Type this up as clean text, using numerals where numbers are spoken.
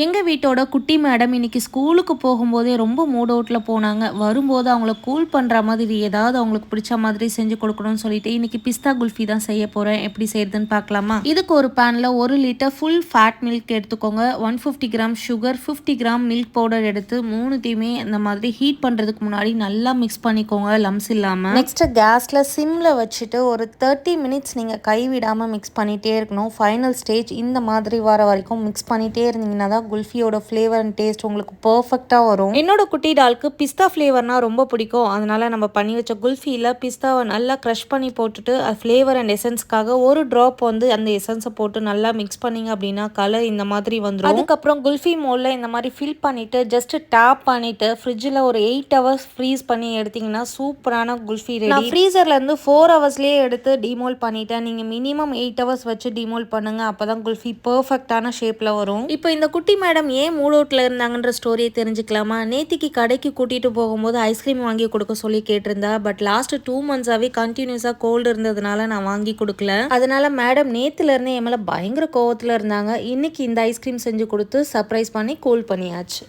எங்கள் வீட்டோட குட்டி மேடம் இன்னைக்கு ஸ்கூலுக்கு போகும்போதே ரொம்ப மூட் அவுட்டில் போனாங்க. வரும்போது அவங்கள கூல் பண்ணுற மாதிரி ஏதாவது அவங்களுக்கு பிடிச்ச மாதிரி செஞ்சு கொடுக்கணும்னு சொல்லிட்டு இன்னைக்கு பிஸ்தா குல்ஃபி தான் செய்ய போகிறேன். எப்படி செய்யறதுன்னு பார்க்கலாமா? இதுக்கு ஒரு பேனில் 1 லிட்டர் ஃபுல் ஃபேட் மில்க் எடுத்துக்கோங்க. 150 gram sugar, 50 gram milk powder எடுத்து மூணுத்தையுமே இந்த மாதிரி ஹீட் பண்ணுறதுக்கு முன்னாடி நல்லா மிக்ஸ் பண்ணிக்கோங்க, லம்ஸ் இல்லாமல். நெக்ஸ்ட் கேஸில் சிம்மில் வச்சுட்டு ஒரு 30 மினிட்ஸ் நீங்கள் கைவிடாமல் மிக்ஸ் பண்ணிகிட்டே இருக்கணும். ஃபைனல் ஸ்டேஜ் இந்த மாதிரி வர வரைக்கும் மிக்ஸ் பண்ணிகிட்டே இருந்தீங்கன்னா தான் குல்ஃபியோட ஃப்ளேவர் அண்ட் டேஸ்ட் உங்களுக்கு பர்ஃபெக்டாக வரும். என்னோட குட்டி டாலுக்கு பிஸ்தா ஃப்ளேவர்னா ரொம்ப பிடிக்கும். அதனால நம்ம பண்ணி வச்ச குல்ஃபியில் பிஸ்தாவை நல்லா க்ரஷ் பண்ணி போட்டுட்டு ஃப்ளேவர் அண்ட் எசன்ஸ்க்காக ஒரு ட்ராப் அந்த எசன்ஸை போட்டு நல்லா மிக்ஸ் பண்ணிங்க அப்படின்னா கலர் இந்த மாதிரி வந்துடும். அதுக்கப்புறம் குல்ஃபி மோல்ல இந்த மாதிரி ஃபில் பண்ணிட்டு ஜஸ்ட் டேப் பண்ணிட்டு ஃப்ரிட்ஜில் ஒரு 8 ஹவர்ஸ் ஃப்ரீஸ் பண்ணி எடுத்தீங்கன்னா சூப்பரான குல்ஃபி ரெடி. நான் ஃப்ரீசர்லேருந்து 4 ஹவர்ஸ்லேயே எடுத்து டிமோல் பண்ணிட்டேன். நீங்கள் மினிமம் 8 ஹவர்ஸ் வச்சு டிமோல் பண்ணுங்க. அப்போ தான் குல்ஃபி பர்ஃபெக்டான ஷேப்பில் வரும். இப்போ இந்த குட்டி மேடம் ஏன் மூட் அவுட்ல இருந்தாங்கன்ற ஸ்டோரியை தெரிஞ்சுக்கலாமா? நேத்திக்கு கடைக்கு கூட்டிட்டு போகும்போது ஐஸ்கிரீம் வாங்கி கொடுக்க சொல்லி கேட்டிருந்தா. பட் லாஸ்ட் 2 மந்த்ஸாவே கண்டினியூஸா கோல்டு இருந்ததுனால நான் வாங்கி கொடுக்கல. அதனால மேடம் நேத்துல இருந்து என் மேல பயங்கர கோவத்துல இருந்தாங்க. இன்னைக்கு இந்த ஐஸ்கிரீம் செஞ்சு கொடுத்து சர்ப்ரைஸ் பண்ணி கூல் பண்ணியாச்சு.